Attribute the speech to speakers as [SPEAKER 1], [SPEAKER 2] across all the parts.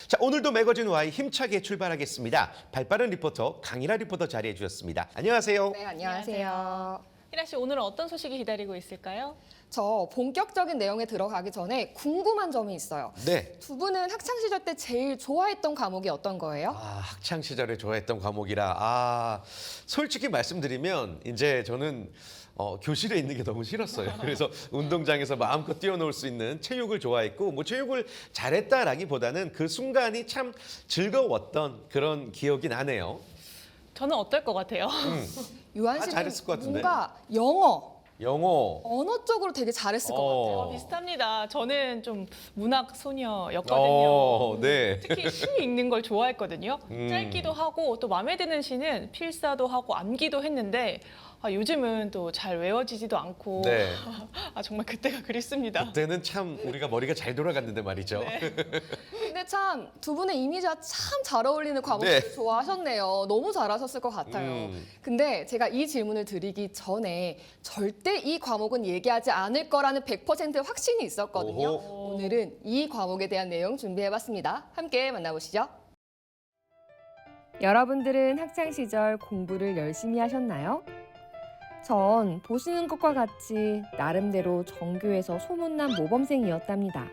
[SPEAKER 1] 자, 오늘도 매거진 Y 힘차게 출발하겠습니다. 발빠른 리포터 강일아 리포터 자리해 주셨습니다. 안녕하세요.
[SPEAKER 2] 네, 안녕하세요.
[SPEAKER 3] 희라 씨, 오늘은 어떤 소식이 기다리고 있을까요?
[SPEAKER 2] 저 본격적인 내용에 들어가기 전에 궁금한 점이 있어요.
[SPEAKER 1] 네.
[SPEAKER 2] 두 분은 학창 시절 때 제일 좋아했던 과목이 어떤 거예요?
[SPEAKER 1] 학창 시절에 좋아했던 과목이라 솔직히 말씀드리면 이제 저는 교실에 있는 게 너무 싫었어요. 그래서 운동장에서 마음껏 뛰어놀 수 있는 체육을 좋아했고 뭐 체육을 잘했다라기보다는 그 순간이 참 즐거웠던 그런 기억이 나네요.
[SPEAKER 3] 저는 어떨 것 같아요?
[SPEAKER 2] 유한 씨는
[SPEAKER 1] 잘했을 것 같은데.
[SPEAKER 2] 뭔가
[SPEAKER 1] 영어.
[SPEAKER 2] 언어 쪽으로 되게 잘했을 것 같아요.
[SPEAKER 3] 비슷합니다. 저는 좀 문학 소녀였거든요.
[SPEAKER 1] 네.
[SPEAKER 3] 특히 시 읽는 걸 좋아했거든요. 짧기도 하고 또 마음에 드는 시는 필사도 하고 암기도 했는데 요즘은 또 잘 외워지지도 않고
[SPEAKER 1] 네.
[SPEAKER 3] 정말 그때가 그립습니다.
[SPEAKER 1] 그때는 참 우리가 머리가 잘 돌아갔는데 말이죠.
[SPEAKER 2] 근데 참 두 분의 이미지와 참 잘 어울리는 과목을
[SPEAKER 1] 네.
[SPEAKER 2] 좋아하셨네요. 너무 잘하셨을 것 같아요. 근데 제가 이 질문을 드리기 전에 절대 이 과목은 얘기하지 않을 거라는 100% 확신이 있었거든요.
[SPEAKER 1] 오호.
[SPEAKER 2] 오늘은 이 과목에 대한 내용 준비해봤습니다. 함께 만나보시죠.
[SPEAKER 4] 여러분들은 학창 시절 공부를 열심히 하셨나요? 전 보시는 것과 같이 나름대로 전교에서 소문난 모범생이었답니다.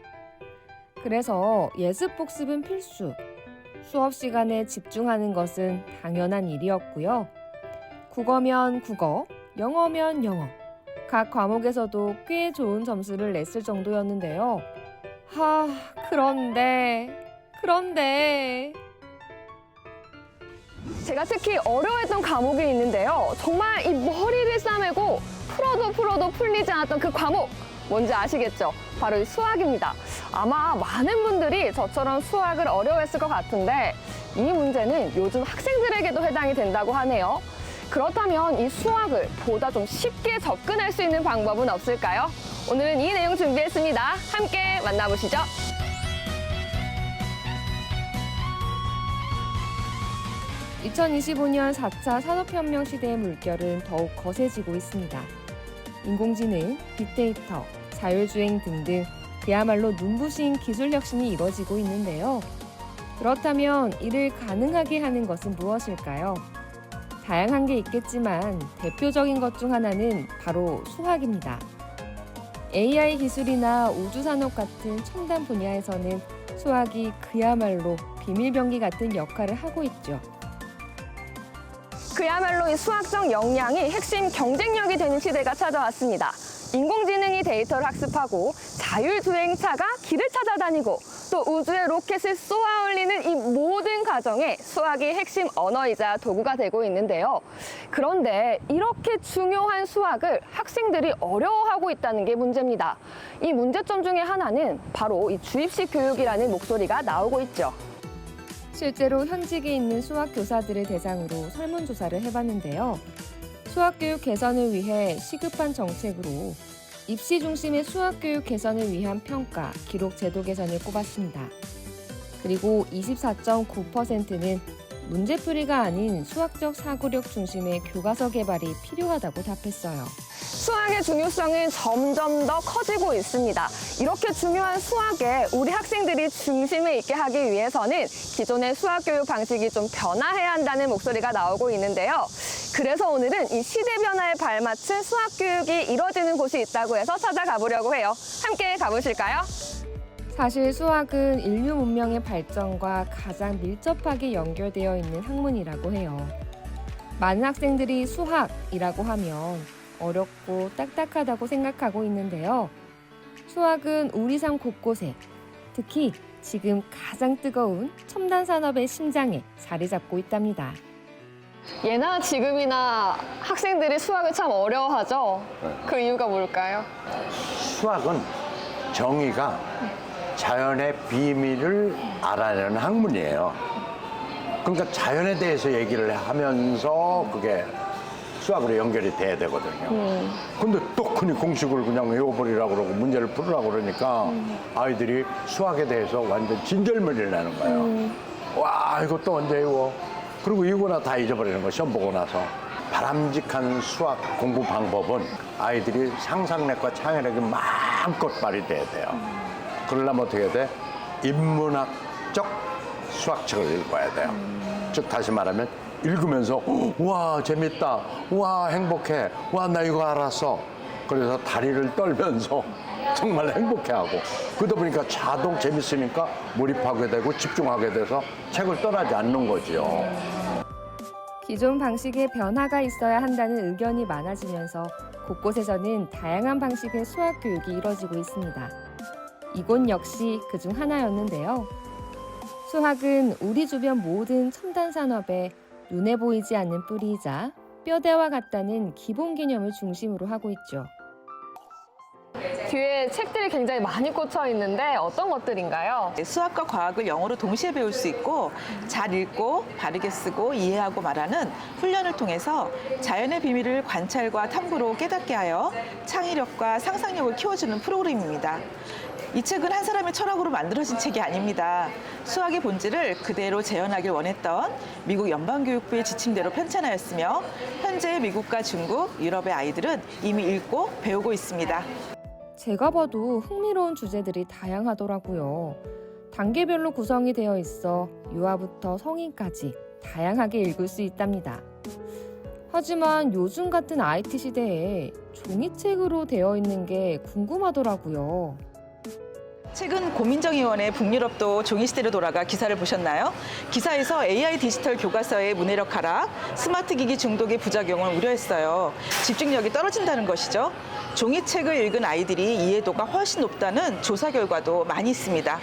[SPEAKER 4] 그래서 예습 복습은 필수, 수업 시간에 집중하는 것은 당연한 일이었고요. 국어면 국어, 영어면 영어, 각 과목에서도 꽤 좋은 점수를 냈을 정도였는데요. 그런데
[SPEAKER 2] 제가 특히 어려워했던 과목이 있는데요. 정말 이 머리를 싸매고 풀어도 풀리지 않았던 그 과목. 뭔지 아시겠죠? 바로 이 수학입니다. 아마 많은 분들이 저처럼 수학을 어려워했을 것 같은데 이 문제는 요즘 학생들에게도 해당이 된다고 하네요. 그렇다면 이 수학을 보다 좀 쉽게 접근할 수 있는 방법은 없을까요? 오늘은 이 내용 준비했습니다. 함께 만나보시죠.
[SPEAKER 4] (2025년) 4차 산업혁명 시대의 물결은 더욱 거세지고 있습니다. 인공지능, 빅데이터, 자율주행 등등 그야말로 눈부신 기술 혁신이 이뤄지고 있는데요. 그렇다면 이를 가능하게 하는 것은 무엇일까요? 다양한 게 있겠지만 대표적인 것 중 하나는 바로 수학입니다. AI 기술이나 우주산업 같은 첨단 분야에서는 수학이 그야말로 비밀병기 같은 역할을 하고 있죠.
[SPEAKER 2] 그야말로 이 수학적 역량이 핵심 경쟁력이 되는 시대가 찾아왔습니다. 인공지능이 데이터를 학습하고 자율주행차가 길을 찾아다니고 또 우주에 로켓을 쏘아 올리는 이 모든 과정에 수학이 핵심 언어이자 도구가 되고 있는데요. 그런데 이렇게 중요한 수학을 학생들이 어려워하고 있다는 게 문제입니다. 이 문제점 중에 하나는 바로 이 주입식 교육이라는 목소리가 나오고 있죠.
[SPEAKER 4] 실제로 현직에 있는 수학 교사들을 대상으로 설문조사를 해봤는데요. 수학교육 개선을 위해 시급한 정책으로 입시 중심의 수학교육 개선을 위한 평가, 기록 제도 개선을 꼽았습니다. 그리고 24.9%는 문제풀이가 아닌 수학적 사고력 중심의 교과서 개발이 필요하다고 답했어요.
[SPEAKER 2] 수학의 중요성은 점점 더 커지고 있습니다. 이렇게 중요한 수학에 우리 학생들이 중심에 있게 하기 위해서는 기존의 수학교육 방식이 좀 변화해야 한다는 목소리가 나오고 있는데요. 그래서 오늘은 이 시대 변화에 발맞춘 수학교육이 이뤄지는 곳이 있다고 해서 찾아가 보려고 해요. 함께 가보실까요?
[SPEAKER 4] 사실 수학은 인류 문명의 발전과 가장 밀접하게 연결되어 있는 학문이라고 해요. 많은 학생들이 수학이라고 하면 어렵고 딱딱하다고 생각하고 있는데요. 수학은 우리 삶 곳곳에, 특히 지금 가장 뜨거운 첨단 산업의 심장에 자리 잡고 있답니다.
[SPEAKER 2] 예나 지금이나 학생들이 수학을 참 어려워하죠. 그 이유가 뭘까요?
[SPEAKER 5] 수학은 정의가 자연의 비밀을 알아내는 학문이에요. 그러니까 자연에 대해서 얘기를 하면서 그게 수학으로 연결이 돼야 되거든요. 근데 똑하니 공식을 그냥 외워버리라고 그러고 문제를 풀으라고 그러니까 아이들이 수학에 대해서 완전 진절머리를 내는 거예요. 와, 이것도 언제 외워? 그리고 이거나 다 잊어버리는 거, 시험 보고 나서. 바람직한 수학 공부 방법은 아이들이 상상력과 창의력이 마음껏 발휘돼야 돼요. 그러려면 어떻게 해야 돼? 인문학적 수학책을 읽어야 돼요. 즉 다시 말하면 읽으면서 와 재밌다, 와 행복해, 와 나 이거 알았어. 그래서 다리를 떨면서 정말 행복해하고 그러다 보니까 자동 재밌으니까 몰입하게 되고 집중하게 돼서 책을 떠나지 않는 거죠.
[SPEAKER 4] 기존 방식에 변화가 있어야 한다는 의견이 많아지면서 곳곳에서는 다양한 방식의 수학 교육이 이뤄지고 있습니다. 이곳 역시 그중 하나였는데요. 수학은 우리 주변 모든 첨단 산업에 눈에 보이지 않는 뿌리이자 뼈대와 같다는 기본 개념을 중심으로 하고 있죠.
[SPEAKER 2] 뒤에 책들이 굉장히 많이 꽂혀 있는데 어떤 것들인가요?
[SPEAKER 6] 수학과 과학을 영어로 동시에 배울 수 있고 잘 읽고 바르게 쓰고 이해하고 말하는 훈련을 통해서 자연의 비밀을 관찰과 탐구로 깨닫게 하여 창의력과 상상력을 키워주는 프로그램입니다. 이 책은 한 사람의 철학으로 만들어진 책이 아닙니다. 수학의 본질을 그대로 재현하길 원했던 미국 연방교육부의 지침대로 편찬하였으며 현재 미국과 중국, 유럽의 아이들은 이미 읽고 배우고 있습니다.
[SPEAKER 4] 제가 봐도 흥미로운 주제들이 다양하더라고요. 단계별로 구성이 되어 있어 유아부터 성인까지 다양하게 읽을 수 있답니다. 하지만 요즘 같은 IT 시대에 종이책으로 되어 있는 게 궁금하더라고요.
[SPEAKER 6] 최근 고민정의원의 북유럽도 종이시대로 돌아가 기사를 보셨나요? 기사에서 AI 디지털 교과서의 문해력 하락, 스마트 기기 중독의 부작용을 우려했어요. 집중력이 떨어진다는 것이죠. 종이책을 읽은 아이들이 이해도가 훨씬 높다는 조사 결과도 많이 있습니다.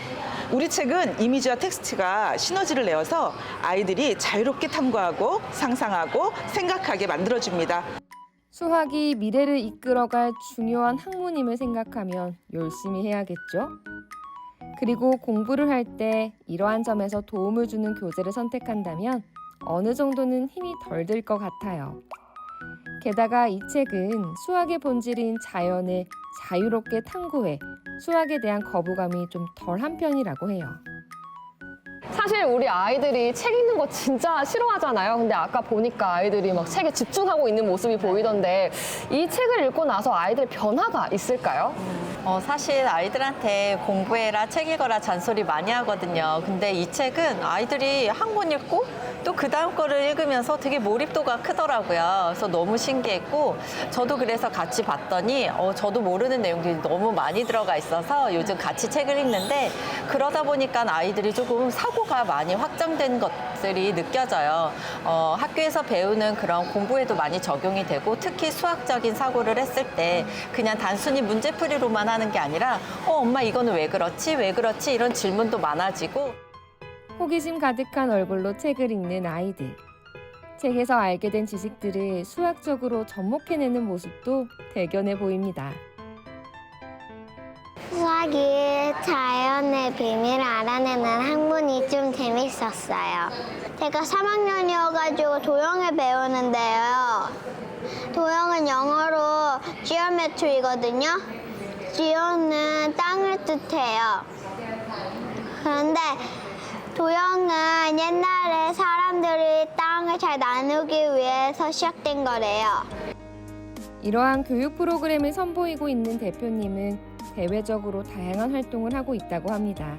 [SPEAKER 6] 우리 책은 이미지와 텍스트가 시너지를 내어서 아이들이 자유롭게 탐구하고 상상하고 생각하게 만들어줍니다.
[SPEAKER 4] 수학이 미래를 이끌어갈 중요한 학문임을 생각하면 열심히 해야겠죠? 그리고 공부를 할 때 이러한 점에서 도움을 주는 교재를 선택한다면 어느 정도는 힘이 덜 들 것 같아요. 게다가 이 책은 수학의 본질인 자연을 자유롭게 탐구해 수학에 대한 거부감이 좀 덜한 편이라고 해요.
[SPEAKER 2] 사실 우리 아이들이 책 읽는 거 진짜 싫어하잖아요. 근데 아까 보니까 아이들이 막 책에 집중하고 있는 모습이 보이던데 이 책을 읽고 나서 아이들 변화가 있을까요?
[SPEAKER 7] 사실 아이들한테 공부해라, 책 읽어라 잔소리 많이 하거든요. 근데 이 책은 아이들이 한 권 읽고 또 그 다음 거를 읽으면서 되게 몰입도가 크더라고요. 그래서 너무 신기했고 저도 그래서 같이 봤더니 저도 모르는 내용들이 너무 많이 들어가 있어서 요즘 같이 책을 읽는데 그러다 보니까 아이들이 조금 사고가 많이 확장된 것들이 느껴져요. 학교에서 배우는 그런 공부에도 많이 적용이 되고 특히 수학적인 사고를 했을 때 그냥 단순히 문제풀이로만 하는 게 아니라 엄마 이거는 왜 그렇지? 왜 그렇지? 이런 질문도 많아지고
[SPEAKER 4] 호기심 가득한 얼굴로 책을 읽는 아이들. 책에서 알게 된 지식들을 수학적으로 접목해내는 모습도 대견해 보입니다.
[SPEAKER 8] 수학이 자연의 비밀을 알아내는 학문이 좀 재밌었어요. 제가 3학년이어가지고 도형을 배우는데요. 도형은 영어로 geometry거든요. geo는 땅을 뜻해요. 그런데 도형은 옛날에 사람들이 땅을 잘 나누기 위해서 시작된 거래요.
[SPEAKER 4] 이러한 교육 프로그램을 선보이고 있는 대표님은 대외적으로 다양한 활동을 하고 있다고 합니다.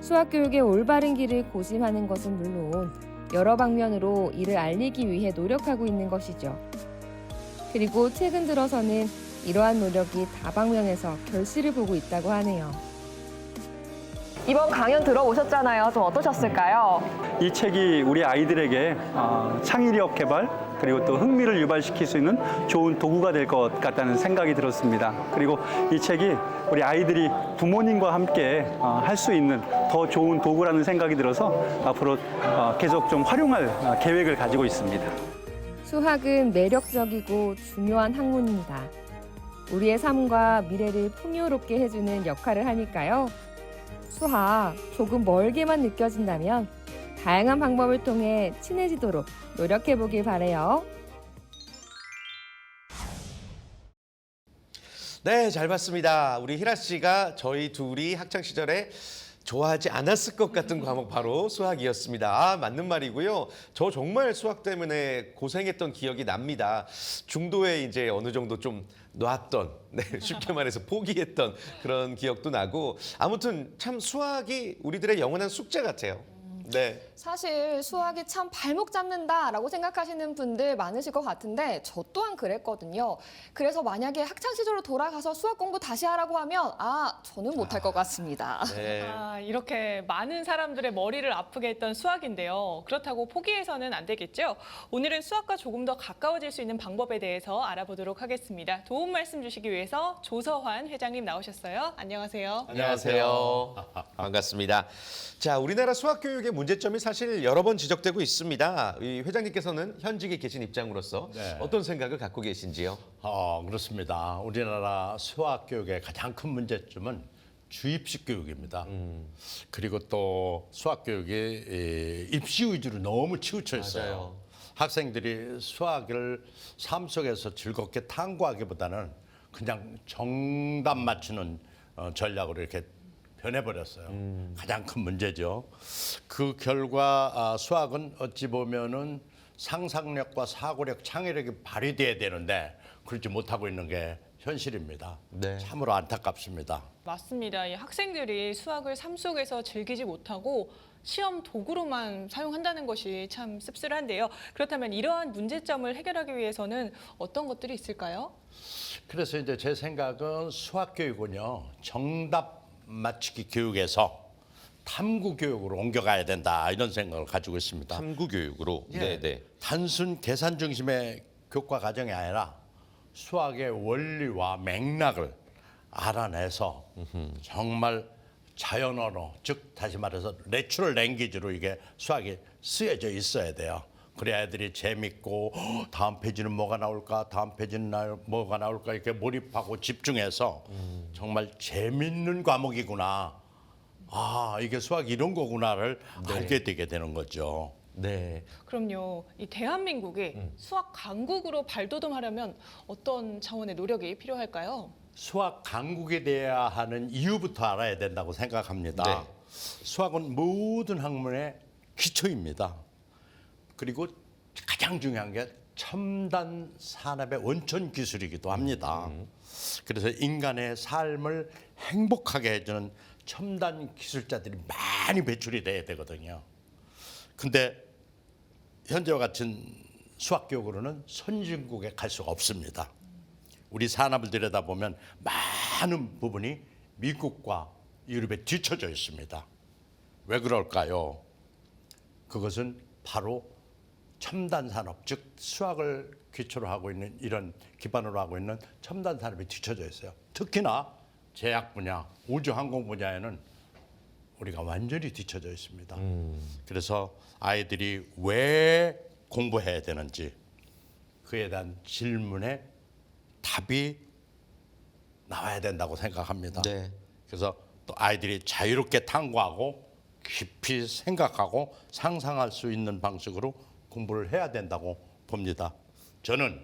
[SPEAKER 4] 수학 교육의 올바른 길을 고심하는 것은 물론 여러 방면으로 이를 알리기 위해 노력하고 있는 것이죠. 그리고 최근 들어서는 이러한 노력이 다방면에서 결실을 보고 있다고 하네요.
[SPEAKER 2] 이번 강연 들어오셨잖아요. 좀 어떠셨을까요?
[SPEAKER 9] 이 책이 우리 아이들에게 창의력 개발 그리고 또 흥미를 유발시킬 수 있는 좋은 도구가 될 것 같다는 생각이 들었습니다. 그리고 이 책이 우리 아이들이 부모님과 함께 할 수 있는 더 좋은 도구라는 생각이 들어서 앞으로 계속 좀 활용할 계획을 가지고 있습니다.
[SPEAKER 4] 수학은 매력적이고 중요한 학문입니다. 우리의 삶과 미래를 풍요롭게 해주는 역할을 하니까요. 수학 조금 멀게만 느껴진다면 다양한 방법을 통해 친해지도록 노력해보길 바라요.
[SPEAKER 1] 네, 잘 봤습니다. 우리 희라 씨가 저희 둘이 학창 시절에 좋아하지 않았을 것 같은 과목 바로 수학이었습니다. 맞는 말이고요. 저 정말 수학 때문에 고생했던 기억이 납니다. 중도에 이제 어느 정도 좀 놨던, 쉽게 말해서 포기했던 그런 기억도 나고 아무튼 참 수학이 우리들의 영원한 숙제 같아요. 네.
[SPEAKER 2] 사실 수학이 참 발목 잡는다라고 생각하시는 분들 많으실 것 같은데 저 또한 그랬거든요. 그래서 만약에 학창 시절로 돌아가서 수학 공부 다시 하라고 하면 저는 못할 것 같습니다.
[SPEAKER 1] 네.
[SPEAKER 3] 이렇게 많은 사람들의 머리를 아프게 했던 수학인데요. 그렇다고 포기해서는 안 되겠죠? 오늘은 수학과 조금 더 가까워질 수 있는 방법에 대해서 알아보도록 하겠습니다. 도움 말씀 주시기 위해서 조서환 회장님 나오셨어요. 안녕하세요.
[SPEAKER 1] 안녕하세요. 반갑습니다. 자, 우리나라 수학 교육의 문제점이 사실 여러 번 지적되고 있습니다. 이 회장님께서는 현직에 계신 입장으로서
[SPEAKER 5] 네.
[SPEAKER 1] 어떤 생각을 갖고 계신지요?
[SPEAKER 5] 그렇습니다. 우리나라 수학 교육의 가장 큰 문제점은 주입식 교육입니다. 그리고 또 수학 교육이 입시 위주로 너무 치우쳐 있어요.
[SPEAKER 1] 맞아요.
[SPEAKER 5] 학생들이 수학을 삶 속에서 즐겁게 탐구하기보다는 그냥 정답 맞추는 전략으로 이렇게 변해버렸어요. 가장 큰 문제죠. 그 결과 수학은 어찌 보면은 상상력과 사고력, 창의력이 발휘돼야 되는데 그렇지 못하고 있는 게 현실입니다.
[SPEAKER 1] 네.
[SPEAKER 5] 참으로 안타깝습니다.
[SPEAKER 3] 맞습니다. 이 학생들이 수학을 삶 속에서 즐기지 못하고 시험 도구로만 사용한다는 것이 참 씁쓸한데요. 그렇다면 이러한 문제점을 해결하기 위해서는 어떤 것들이 있을까요?
[SPEAKER 5] 그래서 이제 제 생각은 수학 교육은요, 정답 맞추기 교육에서 탐구 교육으로 옮겨가야 된다, 이런 생각을 가지고 있습니다.
[SPEAKER 1] 탐구 교육으로.
[SPEAKER 5] 예.
[SPEAKER 1] 네.
[SPEAKER 5] 단순 계산 중심의 교과 과정이 아니라 수학의 원리와 맥락을 알아내서 정말 자연 언어, 즉 다시 말해서 내추럴 랭귀지로 이게 수학이 쓰여져 있어야 돼요. 그래야 애들이 재밌고 다음 페이지는 뭐가 나올까, 다음 페이지는 뭐가 나올까 이렇게 몰입하고 집중해서 정말 재밌는 과목이구나. 이게 수학 이런 거구나를 알게 되게 되는 거죠.
[SPEAKER 1] 네.
[SPEAKER 3] 그럼요. 이 대한민국이 수학 강국으로 발돋움하려면 어떤 차원의 노력이 필요할까요?
[SPEAKER 5] 수학 강국이 돼야 하는 이유부터 알아야 된다고 생각합니다.
[SPEAKER 1] 네.
[SPEAKER 5] 수학은 모든 학문의 기초입니다. 그리고 가장 중요한 게 첨단 산업의 원천 기술이기도 합니다. 그래서 인간의 삶을 행복하게 해주는 첨단 기술자들이 많이 배출이 돼야 되거든요. 근데 현재와 같은 수학 교육으로는 선진국에 갈 수가 없습니다. 우리 산업을 들여다보면 많은 부분이 미국과 유럽에 뒤처져 있습니다. 왜 그럴까요? 그것은 바로 첨단 산업, 즉 수학을 기초로 하고 있는 이런 기반으로 하고 있는 첨단 산업이 뒤처져 있어요. 특히나 제약 분야, 우주 항공 분야에는 우리가 완전히 뒤처져 있습니다. 그래서 아이들이 왜 공부해야 되는지 그에 대한 질문에 답이 나와야 된다고 생각합니다.
[SPEAKER 1] 네.
[SPEAKER 5] 그래서 또 아이들이 자유롭게 탐구하고 깊이 생각하고 상상할 수 있는 방식으로 공부를 해야 된다고 봅니다. 저는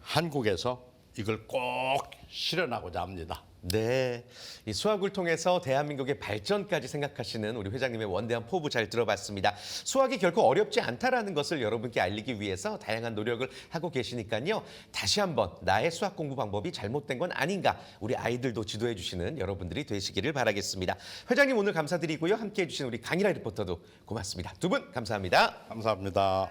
[SPEAKER 5] 한국에서 이걸 꼭 실현하고자 합니다.
[SPEAKER 1] 네, 이 수학을 통해서 대한민국의 발전까지 생각하시는 우리 회장님의 원대한 포부 잘 들어봤습니다. 수학이 결코 어렵지 않다라는 것을 여러분께 알리기 위해서 다양한 노력을 하고 계시니까요. 다시 한번 나의 수학 공부 방법이 잘못된 건 아닌가, 우리 아이들도 지도해 주시는 여러분들이 되시기를 바라겠습니다. 회장님 오늘 감사드리고요. 함께해 주신 우리 강일아 리포터도 고맙습니다. 두 분 감사합니다.
[SPEAKER 5] 감사합니다.